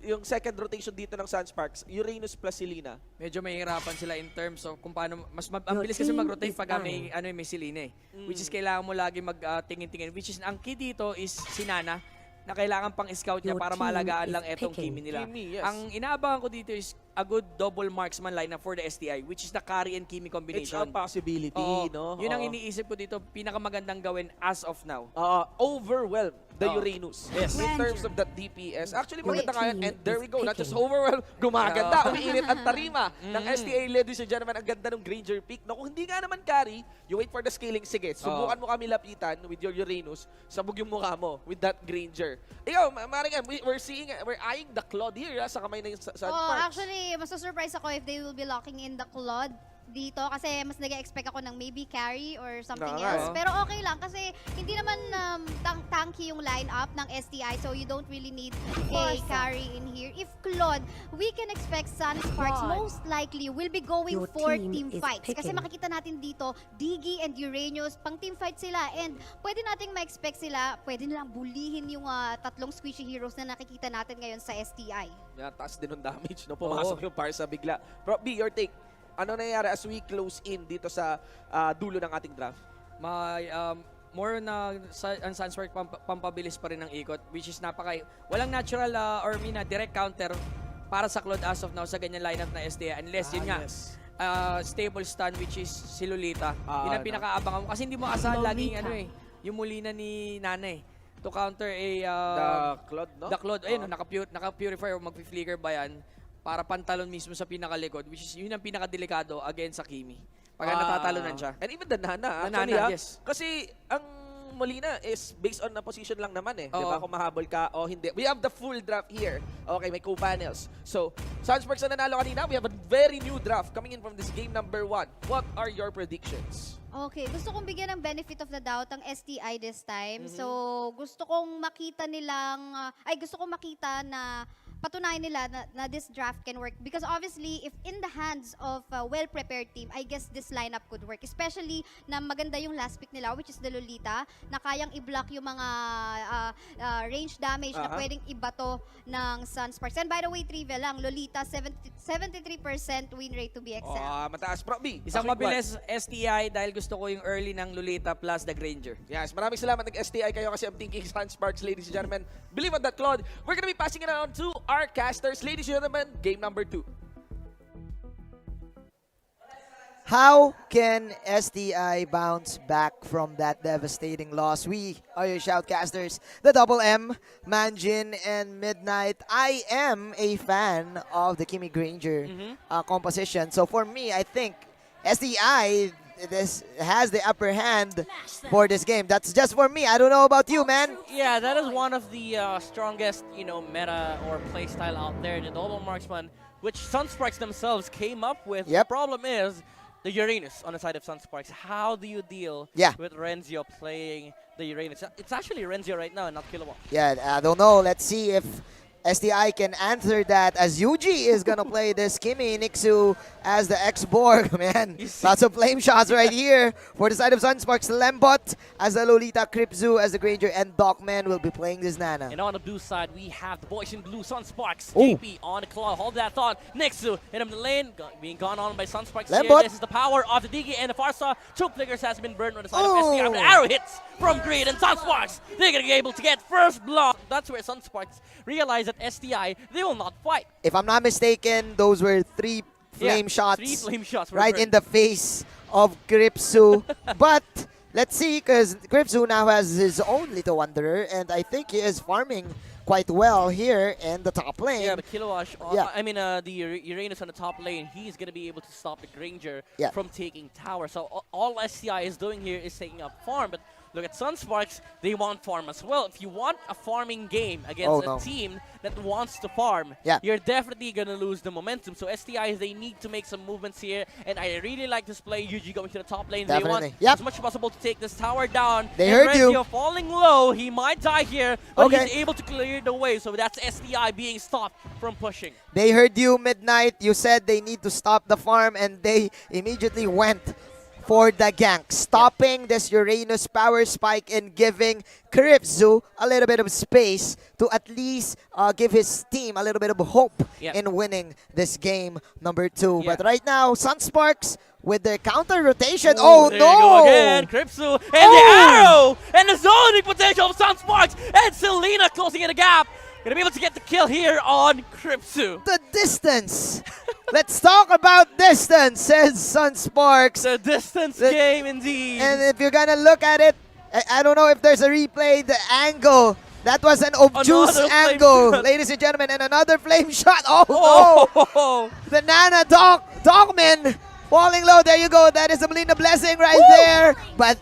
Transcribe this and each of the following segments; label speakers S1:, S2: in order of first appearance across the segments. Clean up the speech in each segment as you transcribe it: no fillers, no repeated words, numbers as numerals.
S1: yung second rotation dito ng Sunsparks, Uranus plus Selena.
S2: Medyo mahihirapan sila in terms of kung paano, ang bilis kasi mag-rotate pag may Selena eh. Which is kailangan mo lagi mag-tingin-tingin. Which is, ang key dito is si Nana, na kailangan pang scout niya para maalagaan lang etong Kimi nila.
S1: Kimi, yes.
S2: Ang inaabangan ko dito is a good double marksman lineup for the STI, which is the carry and Kimi combination.
S1: It's a possibility, no?
S2: Yun ang iniisip ko dito, pinakamagandang gawin as of now.
S1: Overwhelm the Uranus.
S2: Yes.
S1: In terms of that DPS. Actually, maganda nga yan. And there we go. Not just overwhelm. Gumaganda. Umiinit ang tarima ng STA. Ladies and gentlemen, ang ganda ng Granger pick. No, kung hindi nga naman carry, you wait for the scaling. Sige, subukan mo kami lapitan with your Uranus. Sabog yung mukha mo with that Granger. Ikaw, maring we're eyeing the Claude here sa kamay ng Sunsparks.
S3: Actually, mas-surprise ako if they will be locking in the Claude dito kasi mas nag-expect ako ng maybe carry or something else. Pero okay lang kasi hindi naman tanky yung lineup ng STI, so you don't really need a carry in here. If Claude, we can expect Sunsparks most likely will be going for team fights. Kasi makikita natin dito, Diggy and Uranus, pang team fight sila. And pwede nating ma-expect sila, pwede nilang bulihin yung tatlong squishy heroes na nakikita natin ngayon sa STI.
S1: Yeah, taas din ng damage, no? Pumasok yung Parsa bigla. Bro, B, your take. Ano nangyayari as we close in dito sa dulo ng ating draft?
S2: More na ang Sunspark pampabilis pa rin ng ikot, which is walang natural direct counter para sa Claude as of now sa ganyan lineup na SDA unless yun nga stable stun, which is si Lolita. Yun ang pinakaabangan mo kasi hindi mo asahan laging yung Molina ni Nana to counter the
S1: Claude, no?
S2: The Claude, ayun, naka-purify o mag-flicker ba yan para pantalon mismo sa pinakalikod, which is yun ang pinakadelikado against sa Kimi. Pag natatalunan siya.
S1: And even the Nana, actually, yes. Kasi ang Molina is based on the position lang naman eh. Diba? Kung mahabol ka o hindi. We have the full draft here. Okay, may co-panels. So, Sunsparks na nanalo kanina. We have a very new draft coming in from this game number 1. What are your predictions?
S3: Okay, gusto kong bigyan ng benefit of the doubt ang STI this time. So, gusto kong makita na patunayan nila na this draft can work. Because obviously, if in the hands of a well-prepared team, I guess this lineup could work. Especially na maganda yung last pick nila, which is the Lolita, na kayang i-block yung mga range damage na pwedeng ibato ng Sunsparks. And by the way, trivia lang, Lolita, 73% win rate to be exact.
S1: Mataas. Pro B.
S2: Isang mabilis STI dahil gusto ko yung early ng Lolita plus the Granger.
S1: Yes, maraming salamat nag-STI kayo kasi I'm thinking Sunsparks, ladies and gentlemen. Believe on that, Claude. We're gonna be passing it around to our casters. Ladies and gentlemen, game number 2.
S4: How can STI bounce back from that devastating loss? We are your shoutcasters, the Double M, Manjin, and Midnight. I am a fan of the Kimi Granger composition. So for me, I think STI has the upper hand for this game. That's just for me. I don't know about you, man.
S5: Yeah, that is one of the strongest, meta or playstyle out there, the double marksman, which Sunsparks themselves came up with. The problem is the Uranus on the side of Sunsparks. How do you deal with Renzio playing the Uranus? It's actually Renzio right now and not Kilowatt.
S4: Yeah, I don't know. Let's see if STI can answer that as Yuji is gonna play this Kimi Nixu as the X-Borg, man. Lots of flame shots right here for the side of Sunsparks. Lembot as the Lolita, Kripzu as the Granger, and Dogman will be playing this Nana.
S5: And on the blue side, we have the boys in blue, Sunsparks. JP on the claw, hold that thought. Nixu in the lane, being gone on by Sunsparks. Here, this is the power of the Digi and the Farsa. 2 flickers has been burned on the side of STI. But arrow hits from Greed and Sunsparks. They're gonna be able to get first blood. That's where Sunsparks realize that STI, they will not fight.
S4: If I'm not mistaken, those were 3 flame shots.
S5: 3 flame shots
S4: right in the face of Kripzu. But let's see, because Kripzu now has his own little wanderer, and I think he is farming quite well here in the top lane.
S5: Yeah, but Kilowatt, the Uranus on the top lane, he's going to be able to stop the Granger from taking tower. So all SCI is doing here is taking up farm, but look at Sunsparks, they want farm as well. If you want a farming game against a team that wants to farm, you're definitely going to lose the momentum. So STI, they need to make some movements here, and I really like this play. Yuji going to the top lane. They want as much as possible to take this tower down.
S4: They heard you.
S5: Falling low, he might die here, but he's able to clear the way. So that's STI being stopped from pushing.
S4: They heard you, Midnight. You said they need to stop the farm, and they immediately went for the gank, stopping this Uranus power spike and giving Kripzu a little bit of space to at least give his team a little bit of hope in winning this game number 2. But right now, Sunsparks with their counter rotation. Oh,
S5: there
S4: no!
S5: You go again, Kripzu, and the arrow, and the zoning potential of Sunsparks, and Selena closing in the gap. Gonna be able to get the kill here on Kripzu.
S4: The distance. Let's talk about distance, says Sunsparks.
S5: The distance game indeed.
S4: And if you're gonna look at it, I don't know if there's a replay, the angle. That was an obtuse
S5: Another flame
S4: angle,
S5: shot.
S4: ladies and gentlemen, and another flame shot. Oh, no!
S5: Oh,
S4: The Nana Dogman falling low. There you go. That is a Melina blessing right there. But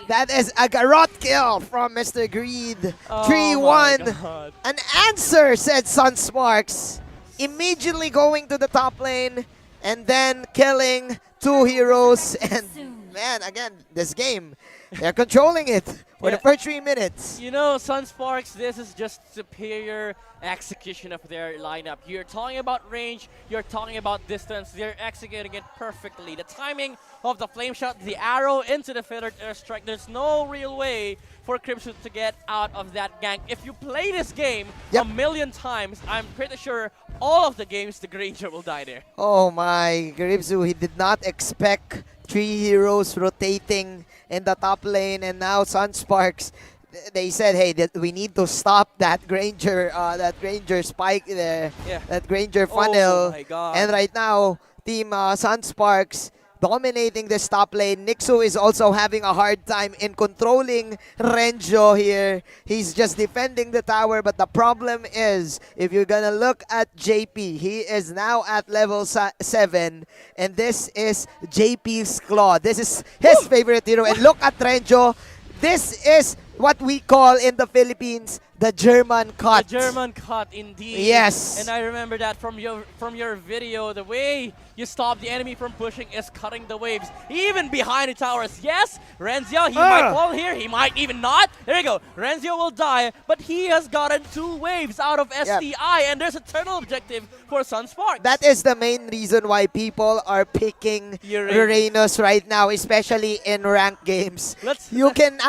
S4: that is a garrote kill from Mr. Greed.
S5: oh
S4: 3-1.
S5: my God.
S4: An answer, said Sunsparks. Immediately going to the top lane and then killing 2 heroes. And man, again, this game, they're controlling it for the first 3 minutes.
S5: You know, Sunsparks, this is just superior execution of their lineup. You're talking about range, you're talking about distance, they're executing it perfectly. The timing of the flame shot, the arrow into the feathered airstrike, there's no real way for Kripzu to get out of that gank. If you play this game a million times, I'm pretty sure all of the games the Granger will die there.
S4: Oh my, Kripzu, he did not expect 3 heroes rotating in the top lane, and now Sunsparks, they said, hey, we need to stop that Granger spike there, that Granger funnel.
S5: Oh my God.
S4: And right now, Team Sunsparks dominating this top lane. Nixu is also having a hard time in controlling Renjo here. He's just defending the tower, but the problem is, if you're gonna look at JP, he is now at level 7, and this is JP's claw. This is his favorite hero. And look at Renjo. This is what we call in the Philippines the German cut.
S5: The German cut, indeed.
S4: Yes.
S5: And I remember that from your video. The way you stop the enemy from pushing is cutting the waves, even behind the towers. Yes, Renzio, he might fall here. He might even not. There you go. Renzio will die, but he has gotten 2 waves out of STI, and there's a turtle objective for Sunsparks.
S4: That is the main reason why people are picking Uranus right now, especially in ranked games. You can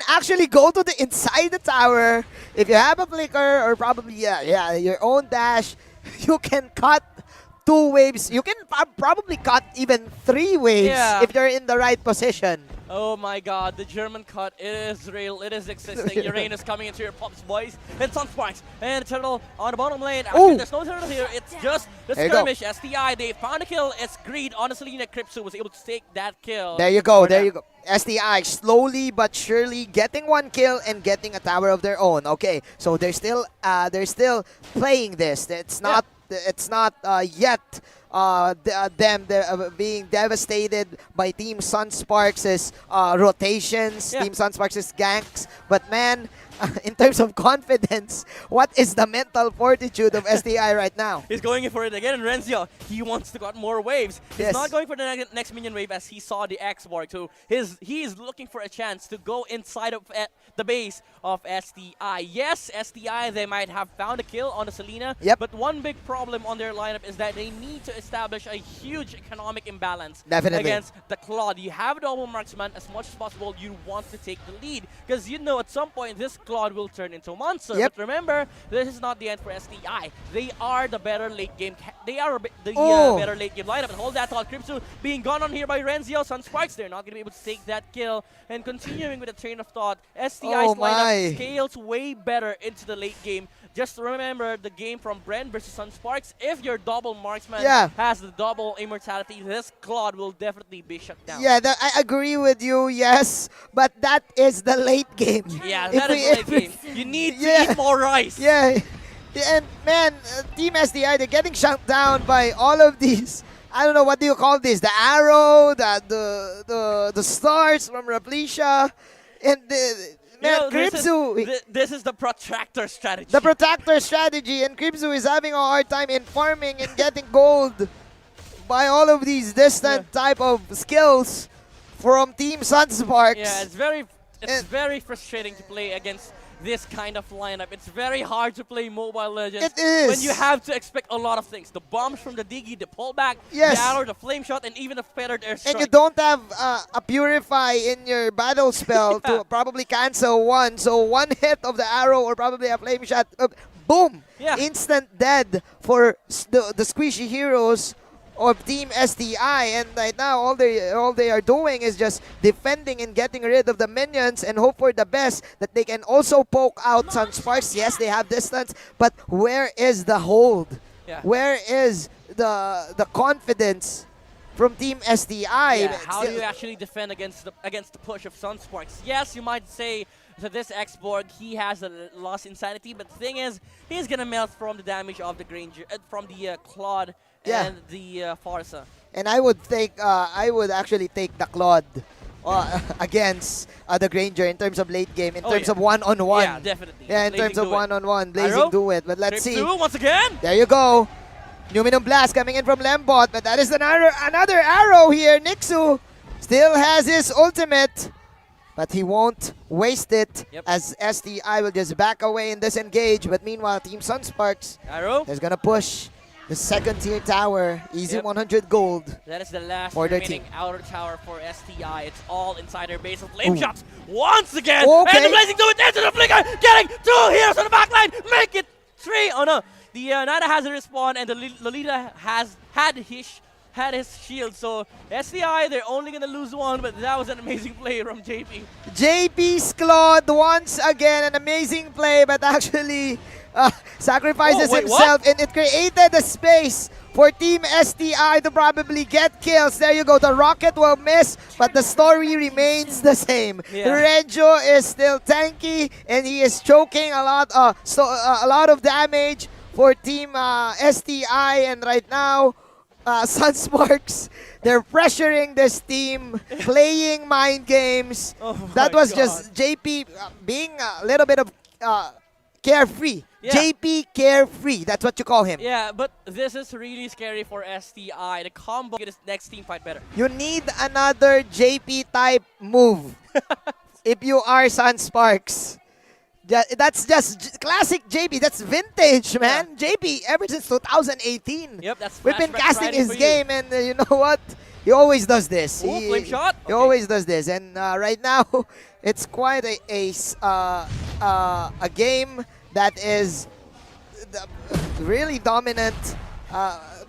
S4: actually go to the inside the tower. If you have a flicker or probably your own dash, you can cut 2 waves. You can probably cut even 3 waves if you're in the right position.
S5: Oh my God, the German cut, it is real, it is existing. Uranus coming into your pops, boys. And Sunsparks, and Turtle on the bottom lane. Actually, there's no Turtle here, it's just the skirmish. STI, they found a kill. It's Greed. Honestly, Kripzu was able to take that kill.
S4: There you go, there you go. STI slowly but surely getting 1 kill and getting a tower of their own. Okay, so they're still playing this. It's not yet them being devastated by Team Sunsparks' rotations, Team Sunsparks' ganks. But man, in terms of confidence, what is the mental fortitude of STI right now?
S5: He's going in for it again, and Renzio, he wants to got more waves. He's not going for the next minion wave as he saw the X-Borg, so he is looking for a chance to go inside of the base of STI. Yes, STI, they might have found a kill on the Selena, but one big problem on their lineup is that they need to establish a huge economic imbalance against the Claude. You have a double marksman. As much as possible, you want to take the lead, because you know at some point this Claude will turn into a monster. But remember, this is not the end for STI. They are the better late game. They are the better late game lineup. And hold that thought, Kripzu being gone on here by Renzio. Sunsparks, they're not going to be able to take that kill. And continuing with the train of thought, STI's lineup scales way better into the late game. Just remember the game from Bren versus Sunsparks. If your double marksman has the double immortality, this Claude will definitely be shut down.
S4: Yeah, I agree with you, yes. But that is the late game.
S5: Yeah, that is the late game. You need to eat more rice.
S4: Yeah. And man, Team SDI, they're getting shut down by all of these. I don't know, what do you call this? The arrow, the stars from Raplesia, and
S5: this is the protractor strategy.
S4: The protractor strategy, and Kripzu is having a hard time in farming and getting gold by all of these distant type of skills from Team Sunsparks.
S5: Yeah, it's very frustrating to play against this kind of lineup. It's very hard to play Mobile Legends.
S4: It is.
S5: When you have to expect a lot of things. The bombs from the Diggy, the pullback,
S4: Yes.
S5: the arrow, the flame shot, and even the feathered airstrike.
S4: And you don't have a Purify in your battle spell to probably cancel one. So one hit of the arrow or probably a flame shot, boom!
S5: Yeah.
S4: Instant dead for the squishy heroes of Team STI. And right now, all they are doing is just defending and getting rid of the minions and hope for the best that they can also poke out Sunsparks. Yes, they have distance, but where is the hold?
S5: Yeah.
S4: Where is the confidence from Team STI?
S5: Yeah, how do you actually defend against the push of Sunsparks? Yes, you might say that this X-Borg, he has a lost insanity, but the thing is, he's gonna melt from the damage of the Granger, from the Claude and the Farsa.
S4: And I would actually take the Claude against the Granger in terms of late game, in terms of one-on-one.
S5: Yeah, definitely.
S4: Yeah, in terms of one-on-one, Blazing do it. But let's see.
S5: Once again.
S4: There you go. Numinum Blast coming in from Lembot, but that is another arrow here. Nixu still has his ultimate, but he won't waste it as STI will just back away and disengage. But meanwhile, Team Sunsparks is going to push the second tier tower. Easy 100 gold.
S5: That is the last
S4: for their
S5: remaining
S4: team.
S5: outer tower for STI. It's all inside their base of flame shots once again.
S4: Okay.
S5: And the Blazing do it into the flicker, getting 2 heroes on the back line. Make it 3. Oh no. The Nana has a respawn, and the Lolita had his shield. So STI, they're only gonna lose 1, but that was an amazing play from JP.
S4: JP's Claude once again, an amazing play, but actually sacrifices himself, and it created a space for Team STI to probably get kills. There you go. The rocket will miss, but the story remains the same. Reggio is still tanky, and he is choking a lot of damage for Team STI, and right now, Sunsparks, they're pressuring this team, playing mind games. That was just JP being a little bit of carefree. JP carefree, that's what you call him.
S5: Yeah, but this is really scary for STI. The combo get this next team fight better.
S4: You need another JP type move if you are Sunsparks. That's just classic JP. That's vintage, man. JP, ever since 2018.
S5: Yep, that's
S4: we've been
S5: Flashback
S4: casting
S5: Friday
S4: his
S5: for you.
S4: game, and you know what? He always does this.
S5: Ooh, flame shot.
S4: He always does this, and right now it's quite a game that is really dominant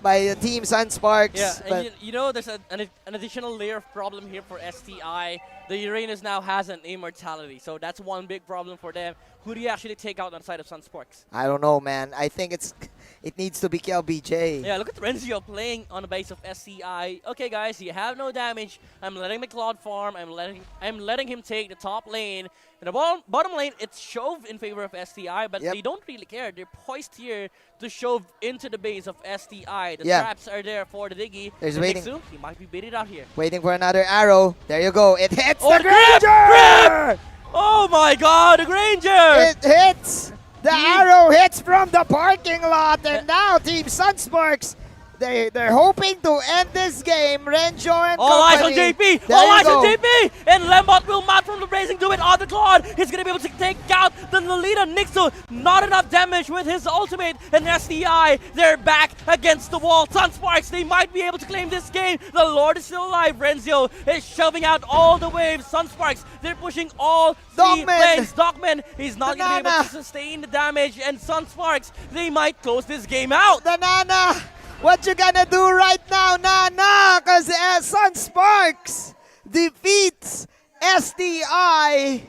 S4: by Team Sunsparks.
S5: Yeah, and you know, there's an additional layer of problem here for STI. The Uranus now has an immortality, so that's one big problem for them. Who do you actually take out on the side of Sunsparks?
S4: I don't know, man. I think it needs to be KLBJ.
S5: Yeah, look at Renzio playing on the base of STI. Okay, guys, you have no damage. I'm letting McLeod farm. I'm letting him take the top lane. In the bottom lane, it's shove in favor of STI, but they don't really care. They're poised here to shove into the base of STI. The traps are there for the Diggy.
S4: There's
S5: and
S4: waiting.
S5: Nixu, he might be baited out here.
S4: Waiting for another arrow. There you go. It hits
S5: Oh,
S4: the Granger!
S5: Oh my god, the Granger!
S4: It hits! The arrow hits from the parking lot, and now Team Sunsparks, they're hoping to end this game. Renjo and
S5: all eyes on
S4: company.
S5: JP!
S4: There
S5: All
S4: you
S5: eyes
S4: go.
S5: on JP! And Lembot will mount from the Blazing do it on the Claude. He's gonna be able to take out the Lolita Nixu. Not enough damage with his ultimate. And STI, they're back against the wall. Sunsparks, they might be able to claim this game. The Lord is still alive. Renzio is shoving out all the waves. Sunsparks, they're pushing all 3 lanes. Dogman, he's not gonna be able to sustain the damage. And Sunsparks, they might close this game out.
S4: The Nana! What you gonna do right now, Nana? Because Sunsparks defeats STI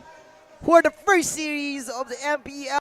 S4: for the first series of the MPL.